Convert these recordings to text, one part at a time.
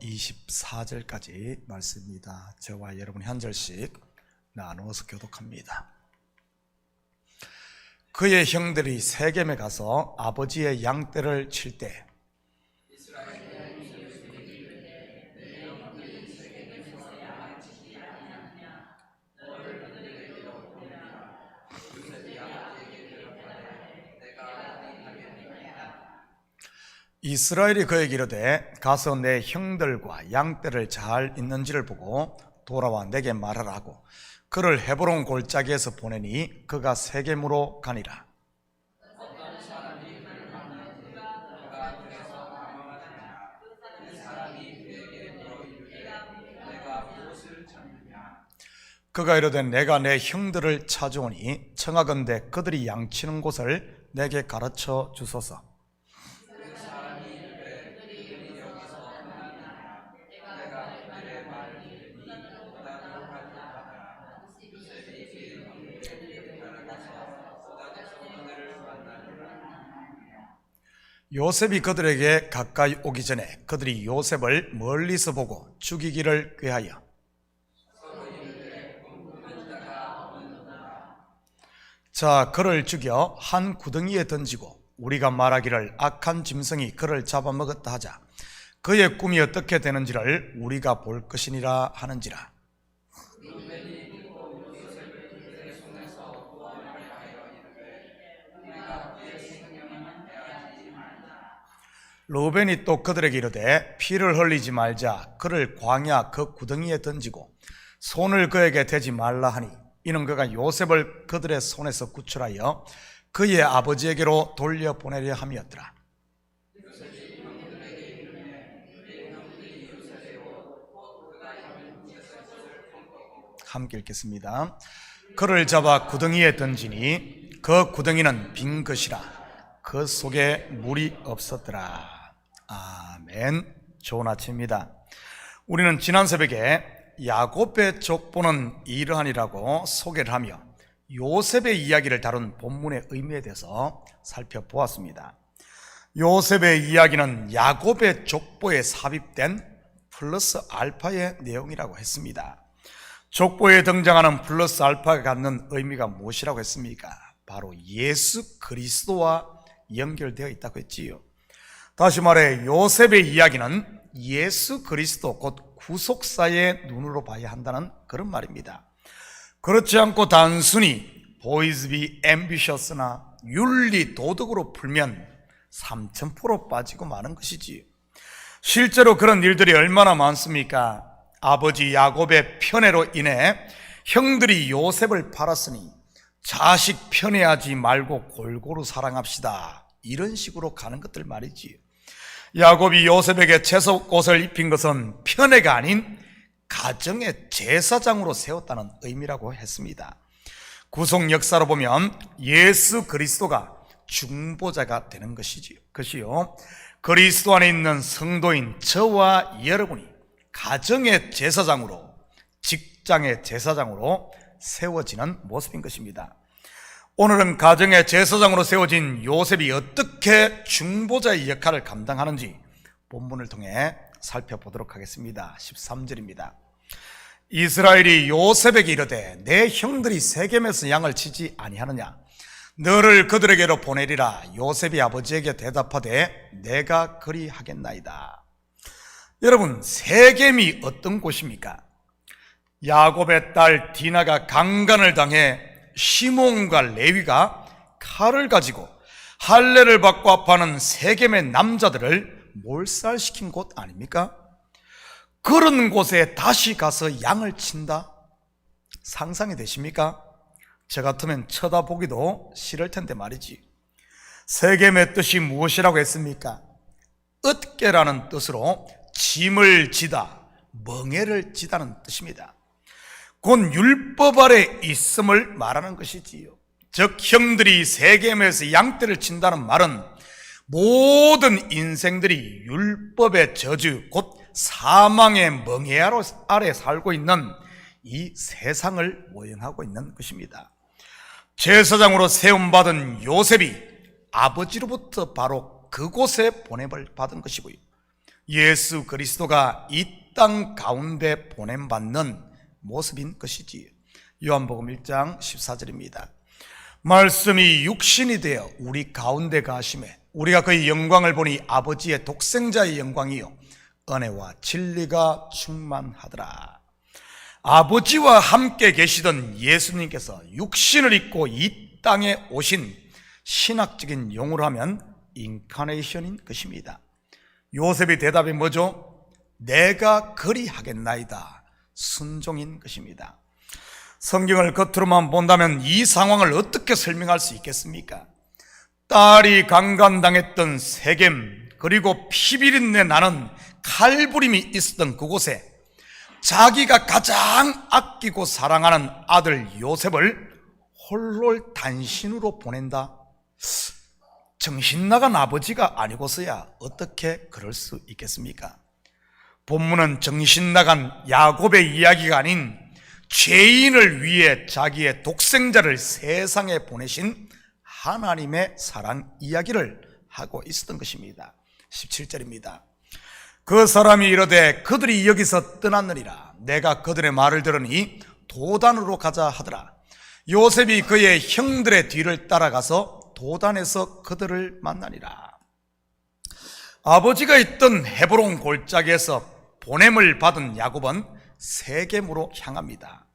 24절까지 말씀입니다. 저와 여러분이 한 절씩 나누어서 교독합니다. 그의 형들이 세겜에 가서 아버지의 양떼를 칠 때 이스라엘이 그에게 이르되 가서 내 형들과 양떼를 잘 있는지를 보고 돌아와 내게 말하라 하고 그를 헤브론 골짜기에서 보내니 그가 세겜으로 가니라. 그가 이르되 내가 내 형들을 찾아오니 청하건대 그들이 양치는 곳을 내게 가르쳐 주소서. 요셉이 그들에게 가까이 오기 전에 그들이 요셉을 멀리서 보고 죽이기를 꾀하여 그를 죽여 한 구덩이에 던지고 우리가 말하기를 악한 짐승이 그를 잡아먹었다 하자. 그의 꿈이 어떻게 되는지를 우리가 볼 것이니라 하는지라. 르우벤이 또 그들에게 이르되 피를 흘리지 말자. 그를 광야 그 구덩이에 던지고 손을 그에게 대지 말라 하니 이는 그가 요셉을 그들의 손에서 구출하여 그의 아버지에게로 돌려보내려 함이었더라. 함께 읽겠습니다. 그를 잡아 구덩이에 던지니 그 구덩이는 빈 것이라 그 속에 물이 없었더라. 아멘. 좋은 아침입니다. 우리는 지난 새벽에 야곱의 족보는 이러하니라고 소개를 하며 요셉의 이야기를 다룬 본문의 의미에 대해서 살펴보았습니다. 요셉의 이야기는 야곱의 족보에 삽입된 플러스 알파의 내용이라고 했습니다. 족보에 등장하는 플러스 알파가 갖는 의미가 무엇이라고 했습니까? 바로 예수 그리스도와 연결되어 있다고 했지요. 다시 말해 요셉의 이야기는 예수 그리스도 곧 구속사의 눈으로 봐야 한다는 그런 말입니다. 그렇지 않고 단순히 boys be ambitious나 윤리 도덕으로 풀면 3000% 빠지고 마는 것이지요. 실제로 그런 일들이 얼마나 많습니까? 아버지 야곱의 편애로 인해 형들이 요셉을 팔았으니 자식 편애하지 말고 골고루 사랑합시다, 이런 식으로 가는 것들 말이지요. 야곱이 요셉에게 채석옷을 입힌 것은 편애가 아닌 가정의 제사장으로 세웠다는 의미라고 했습니다. 구속 역사로 보면 예수 그리스도가 중보자가 되는 것이요, 그리스도 안에 있는 성도인 저와 여러분이 가정의 제사장으로, 직장의 제사장으로 세워지는 모습인 것입니다. 오늘은 가정의 제사장으로 세워진 요셉이 어떻게 중보자의 역할을 감당하는지 본문을 통해 살펴보도록 하겠습니다. 13절입니다. 이스라엘이 요셉에게 이르되 내 형들이 세겜에서 양을 치지 아니하느냐? 너를 그들에게로 보내리라. 요셉이 아버지에게 대답하되 내가 그리하겠나이다. 여러분, 세겜이 어떤 곳입니까? 야곱의 딸 디나가 강간을 당해 시몬과 레위가 칼을 가지고 할례를 받고 아파하는 세겜의 남자들을 몰살시킨 곳 아닙니까? 그런 곳에 다시 가서 양을 친다? 상상이 되십니까? 저 같으면 쳐다보기도 싫을 텐데 말이지. 세겜의 뜻이 무엇이라고 했습니까? 얻게라는 뜻으로 짐을 지다, 멍에를 지다는 뜻입니다. 곧 율법 아래 있음을 말하는 것이지요. 즉 형들이 세겜에서 양떼를 친다는 말은 모든 인생들이 율법의 저주, 곧 사망의 멍에 아래 살고 있는 이 세상을 모형하고 있는 것입니다. 제사장으로 세움받은 요셉이 아버지로부터 바로 그곳에 보냄을 받은 것이고요, 예수 그리스도가 이 땅 가운데 보냄받는 모습인 것이지. 요한복음 1장 14절입니다. 말씀이 육신이 되어 우리 가운데 가심에 우리가 그의 영광을 보니 아버지의 독생자의 영광이요 은혜와 진리가 충만하더라. 아버지와 함께 계시던 예수님께서 육신을 입고 이 땅에 오신 신학적인 용어로 하면 인카네이션인 것입니다. 요셉의 대답이 뭐죠? 내가 그리하겠나이다. 순종인 것입니다. 성경을 겉으로만 본다면 이 상황을 어떻게 설명할 수 있겠습니까? 딸이 강간당했던 세겜, 그리고 피비린내 나는 칼부림이 있었던 그곳에 자기가 가장 아끼고 사랑하는 아들 요셉을 홀로 단신으로 보낸다? 정신나간 아버지가 아니고서야 어떻게 그럴 수 있겠습니까? 본문은 정신나간 야곱의 이야기가 아닌 죄인을 위해 자기의 독생자를 세상에 보내신 하나님의 사랑 이야기를 하고 있었던 것입니다. 17절입니다. 그 사람이 이르되 그들이 여기서 떠났느니라. 내가 그들의 말을 들으니 도단으로 가자 하더라. 요셉이 그의 형들의 뒤를 따라가서 도단에서 그들을 만나니라. 아버지가 있던 헤브론 골짜기에서 보냄을 받은 야곱은 세겜으로 향합니다.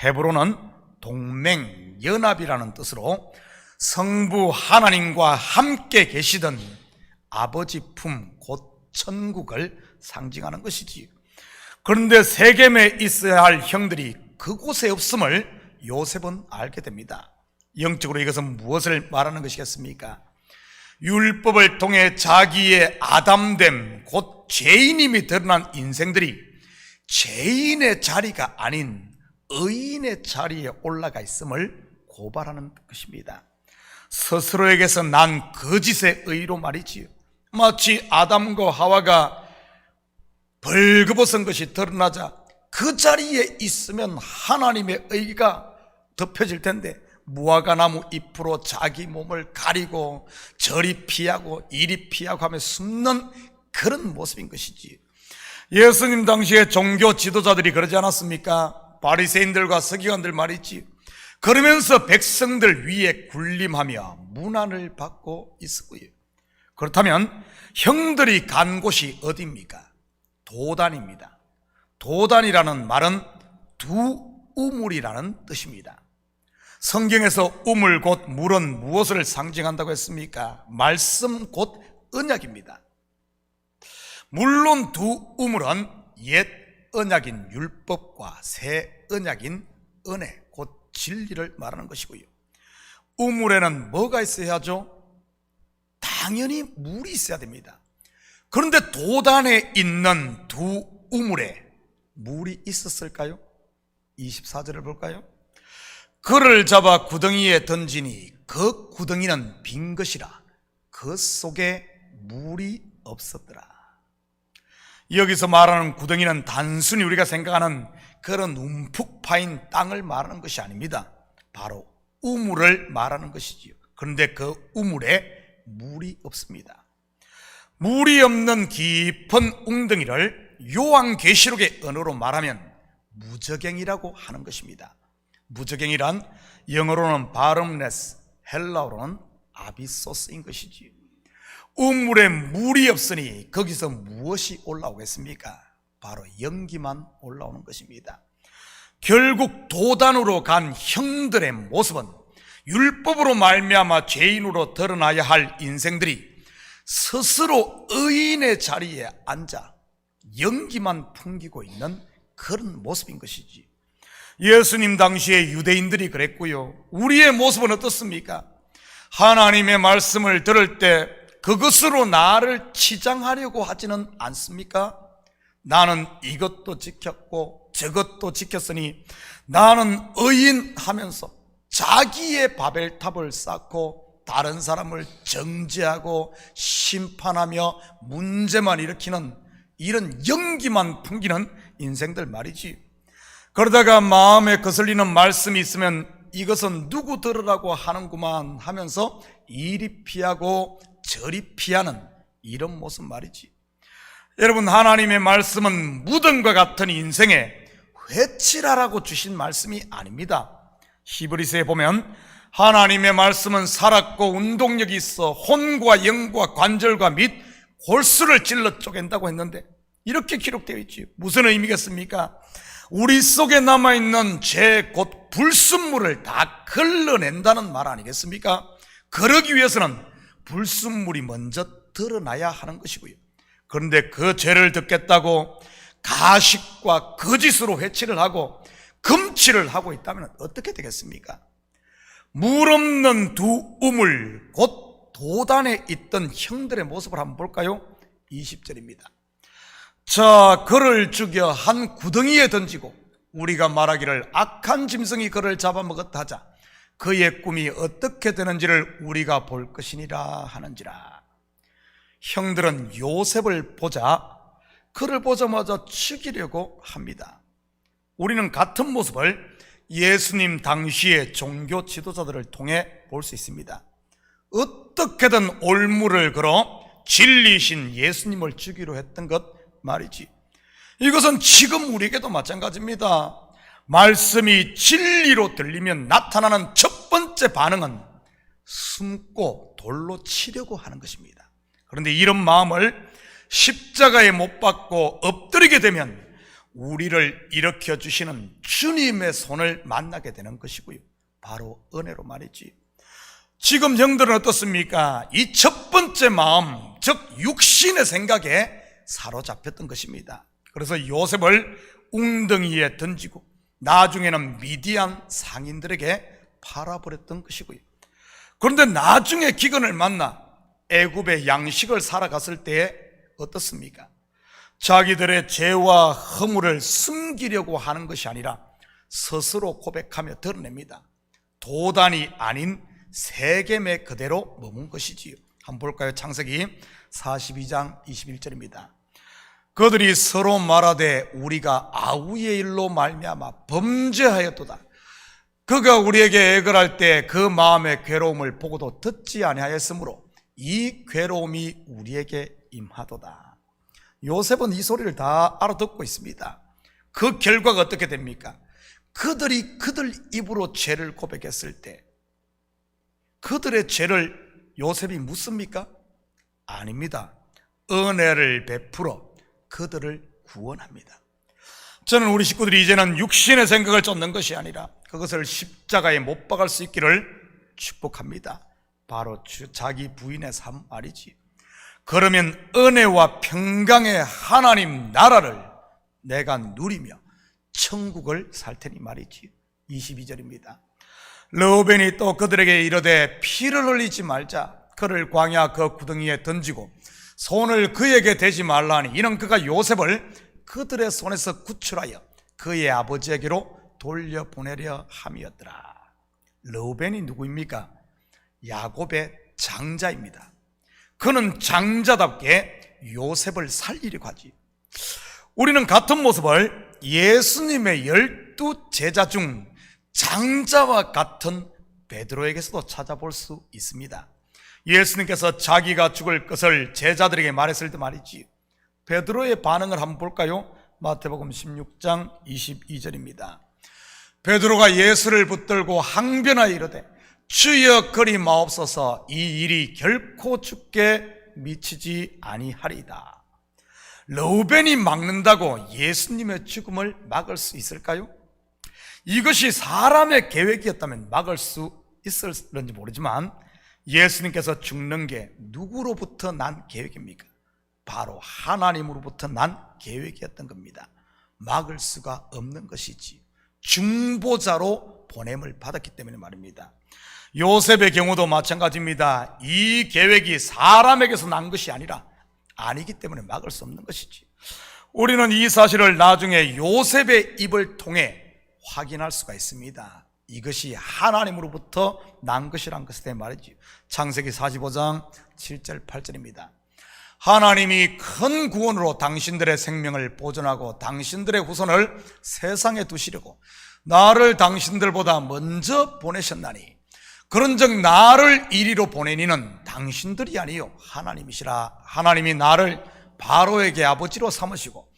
헤브론은 동맹, 연합이라는 뜻으로 성부 하나님과 함께 계시던 아버지 품, 곧 천국을 상징하는 것이지. 그런데 세겜에 있어야 할 형들이 그곳에 없음을 요셉은 알게 됩니다. 영적으로 이것은 무엇을 말하는 것이겠습니까? 율법을 통해 자기의 아담됨, 곧 죄인임이 드러난 인생들이 죄인의 자리가 아닌 의인의 자리에 올라가 있음을 고발하는 것입니다. 스스로에게서 난 거짓의 의로 말이지요. 마치 아담과 하와가 벌거벗은 것이 드러나자 그 자리에 있으면 하나님의 의가 덮여질 텐데 무화과나무 잎으로 자기 몸을 가리고 저리 피하고 이리 피하고 하며 숨는 그런 모습인 것이지. 예수님 당시에 종교 지도자들이 그러지 않았습니까? 바리새인들과 서기관들 말이지. 그러면서 백성들 위에 군림하며 문안을 받고 있었고요. 그렇다면 형들이 간 곳이 어디입니까? 도단입니다. 도단이라는 말은 두 우물이라는 뜻입니다. 성경에서 우물 곧 물은 무엇을 상징한다고 했습니까? 말씀 곧 언약입니다. 물론 두 우물은 옛 언약인 율법과 새 언약인 은혜 곧 진리를 말하는 것이고요. 우물에는 뭐가 있어야 하죠? 당연히 물이 있어야 됩니다. 그런데 도단에 있는 두 우물에 물이 있었을까요? 24절을 볼까요? 그를 잡아 구덩이에 던지니 그 구덩이는 빈 것이라 그 속에 물이 없었더라. 여기서 말하는 구덩이는 단순히 우리가 생각하는 그런 움푹 파인 땅을 말하는 것이 아닙니다. 바로 우물을 말하는 것이지요. 그런데 그 우물에 물이 없습니다. 물이 없는 깊은 웅덩이를 요한계시록의 언어로 말하면 무저갱이라고 하는 것입니다. 무저갱이란 영어로는 바름레스, 헬라어로는 아비소스인 것이지요. 우물에 물이 없으니 거기서 무엇이 올라오겠습니까? 바로 연기만 올라오는 것입니다. 결국 도단으로 간 형들의 모습은 율법으로 말미암아 죄인으로 드러나야 할 인생들이 스스로 의인의 자리에 앉아 연기만 풍기고 있는 그런 모습인 것이지. 예수님 당시에 유대인들이 그랬고요. 우리의 모습은 어떻습니까? 하나님의 말씀을 들을 때 그것으로 나를 치장하려고 하지는 않습니까? 나는 이것도 지켰고 저것도 지켰으니 나는 의인 하면서 자기의 바벨탑을 쌓고 다른 사람을 정죄하고 심판하며 문제만 일으키는 이런 연기만 풍기는 인생들 말이지. 그러다가 마음에 거슬리는 말씀이 있으면 이것은 누구 들으라고 하는구만 하면서 이리 피하고 저리 피하는 이런 모습 말이지. 여러분, 하나님의 말씀은 무덤과 같은 인생에 회칠하라고 주신 말씀이 아닙니다. 히브리서에 보면 하나님의 말씀은 살았고 운동력이 있어 혼과 영과 관절과 및 골수를 찔러 쪼갠다고 했는데 이렇게 기록되어 있지. 무슨 의미겠습니까? 우리 속에 남아있는 죄 곧 불순물을 다 걸러낸다는 말 아니겠습니까? 그러기 위해서는 불순물이 먼저 드러나야 하는 것이고요. 그런데 그 죄를 덮겠다고 가식과 거짓으로 회치를 하고 금치를 하고 있다면 어떻게 되겠습니까? 물 없는 두 우물 곧 도단에 있던 형들의 모습을 한번 볼까요? 20절입니다. 자, 그를 죽여 한 구덩이에 던지고 우리가 말하기를 악한 짐승이 그를 잡아먹었다 하자. 그의 꿈이 어떻게 되는지를 우리가 볼 것이니라 하는지라. 형들은 요셉을 보자 그를 보자마자 죽이려고 합니다. 우리는 같은 모습을 예수님 당시의 종교 지도자들을 통해 볼 수 있습니다. 어떻게든 올무를 걸어 진리신 예수님을 죽이려 했던 것 말이지. 이것은 지금 우리에게도 마찬가지입니다. 말씀이 진리로 들리면 나타나는 첫 번째 반응은 숨고 돌로 치려고 하는 것입니다. 그런데 이런 마음을 십자가에 못 박고 엎드리게 되면 우리를 일으켜 주시는 주님의 손을 만나게 되는 것이고요. 바로 은혜로 말이지. 지금 형들은 어떻습니까? 이 첫 번째 마음, 즉 육신의 생각에 사로잡혔던 것입니다. 그래서 요셉을 웅덩이에 던지고 나중에는 미디안 상인들에게 팔아버렸던 것이고요. 그런데 나중에 기근을 만나 애굽의 양식을 살아갔을 때에 어떻습니까? 자기들의 죄와 허물을 숨기려고 하는 것이 아니라 스스로 고백하며 드러냅니다. 도단이 아닌 세겜에 그대로 머문 것이지요. 한번 볼까요? 창세기 42장 21절입니다. 그들이 서로 말하되 우리가 아우의 일로 말미암아 범죄하였도다. 그가 우리에게 애걸할 때 그 마음의 괴로움을 보고도 듣지 아니하였으므로 이 괴로움이 우리에게 임하도다. 요셉은 이 소리를 다 알아듣고 있습니다. 그 결과가 어떻게 됩니까? 그들이 그들 입으로 죄를 고백했을 때 그들의 죄를 요셉이 묻습니까? 아닙니다. 은혜를 베풀어 그들을 구원합니다. 저는 우리 식구들이 이제는 육신의 생각을 쫓는 것이 아니라 그것을 십자가에 못 박을 수 있기를 축복합니다. 바로 자기 부인의 삶 말이지. 그러면 은혜와 평강의 하나님 나라를 내가 누리며 천국을 살 테니 말이지. 22절입니다. 르우벤이 또 그들에게 이르되 피를 흘리지 말자. 그를 광야 그 구덩이에 던지고 손을 그에게 대지 말라 하니 이는 그가 요셉을 그들의 손에서 구출하여 그의 아버지에게로 돌려보내려 함이었더라. 르우벤이 누구입니까? 야곱의 장자입니다. 그는 장자답게 요셉을 살리려고 하지. 우리는 같은 모습을 예수님의 12 제자 중 장자와 같은 베드로에게서도 찾아볼 수 있습니다. 예수님께서 자기가 죽을 것을 제자들에게 말했을 때 말이지. 베드로의 반응을 한번 볼까요? 마태복음 16장 22절입니다. 베드로가 예수를 붙들고 항변하여 이르되 주여 그리 마옵소서, 이 일이 결코 죽게 미치지 아니하리이다. 르우벤이 막는다고 예수님의 죽음을 막을 수 있을까요? 이것이 사람의 계획이었다면 막을 수 있을런지 모르지만 예수님께서 죽는 게 누구로부터 난 계획입니까? 바로 하나님으로부터 난 계획이었던 겁니다. 막을 수가 없는 것이지. 중보자로 보냄을 받았기 때문에 말입니다. 요셉의 경우도 마찬가지입니다. 이 계획이 사람에게서 난 것이 아니기 때문에 막을 수 없는 것이지. 우리는 이 사실을 나중에 요셉의 입을 통해 확인할 수가 있습니다. 이것이 하나님으로부터 난 것이란 것에 말이지. 창세기 45장 7절 8절입니다. 하나님이 큰 구원으로 당신들의 생명을 보존하고 당신들의 후손을 세상에 두시려고 나를 당신들보다 먼저 보내셨나니 그런즉 나를 이리로 보내니는 당신들이 아니요 하나님이시라. 하나님이 나를 바로에게 아버지로 삼으시고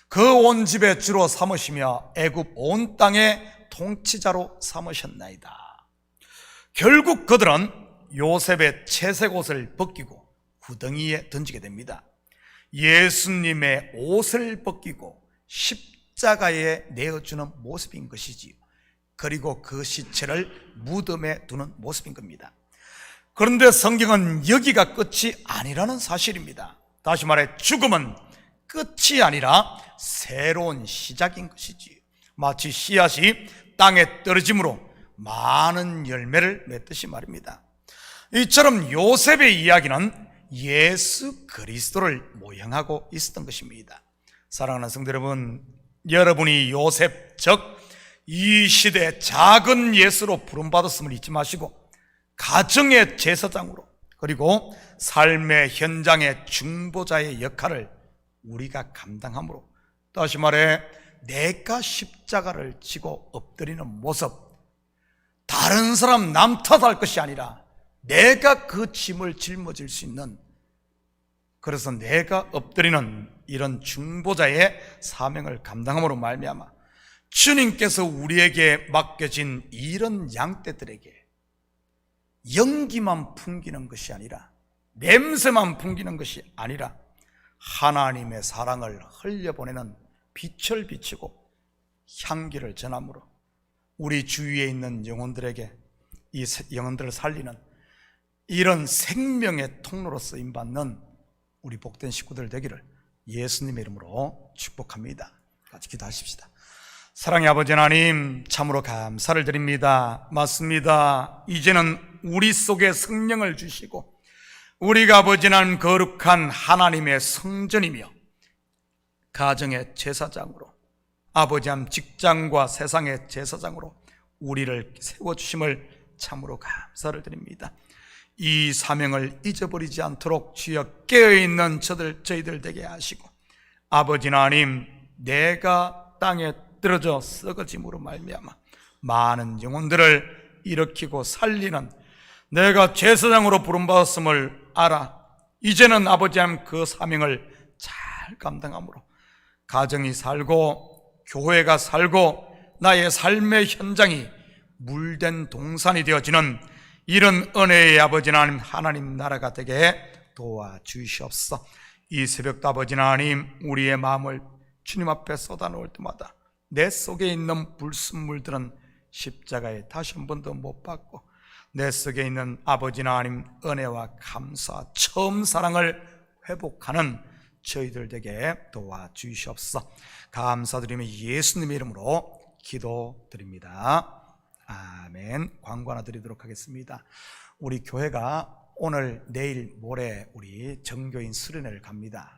그 온 집의 주로 삼으시며 애굽 온 땅의 통치자로 삼으셨나이다. 결국 그들은 요셉의 채색 옷을 벗기고 구덩이에 던지게 됩니다. 예수님의 옷을 벗기고 십자가에 내어주는 모습인 것이지요. 그리고 그 시체를 무덤에 두는 모습인 겁니다. 그런데 성경은 여기가 끝이 아니라는 사실입니다. 다시 말해 죽음은 끝이 아니라 새로운 시작인 것이지요. 마치 씨앗이 땅에 떨어짐으로 많은 열매를 맺듯이 말입니다. 이처럼 요셉의 이야기는 예수 그리스도를 모형하고 있었던 것입니다. 사랑하는 성도 여러분, 여러분이 요셉 즉 이 시대 작은 예수로 부름받았음을 잊지 마시고 가정의 제사장으로 그리고 삶의 현장의 중보자의 역할을 우리가 감당함으로, 다시 말해 내가 십자가를 지고 엎드리는 모습, 다른 사람 남 탓할 것이 아니라 내가 그 짐을 짊어질 수 있는, 그래서 내가 엎드리는 이런 중보자의 사명을 감당함으로 말미암아 주님께서 우리에게 맡겨진 이런 양떼들에게 연기만 풍기는 것이 아니라, 냄새만 풍기는 것이 아니라 하나님의 사랑을 흘려보내는 빛을 비치고 향기를 전함으로 우리 주위에 있는 영혼들에게 이 영혼들을 살리는 이런 생명의 통로로 쓰임받는 우리 복된 식구들 되기를 예수님의 이름으로 축복합니다. 같이 기도하십시다. 사랑의 아버지 하나님, 참으로 감사를 드립니다. 맞습니다. 이제는 우리 속에 성령을 주시고 우리가 아버지 하나님 거룩한 하나님의 성전이며 가정의 제사장으로, 아버지 하나님 직장과 세상의 제사장으로 우리를 세워주심을 참으로 감사를 드립니다. 이 사명을 잊어버리지 않도록 주여 깨어있는 저희들 되게 하시고, 아버지 하나님 내가 땅에 떨어져 썩어짐으로 말미암아 많은 영혼들을 일으키고 살리는 내가 제사장으로 부름받았음을 알아 이제는 아버지 하나님 그 사명을 잘 감당함으로 가정이 살고 교회가 살고 나의 삶의 현장이 물된 동산이 되어지는 이런 은혜의 아버지 하나님 나라가 되게 도와주시옵소서. 이 새벽도 아버지 하나님 우리의 마음을 주님 앞에 쏟아놓을 때마다 내 속에 있는 불순물들은 십자가에 다시 한 번도 못 받고 내 속에 있는 아버지 하나님 은혜와 감사, 처음 사랑을 회복하는 저희들 되게 도와주시옵소서. 감사드리며 예수님의 이름으로 기도드립니다. 아멘. 광고 하나 드리도록 하겠습니다. 우리 교회가 오늘, 내일, 모레 우리 정교인 수련회를 갑니다.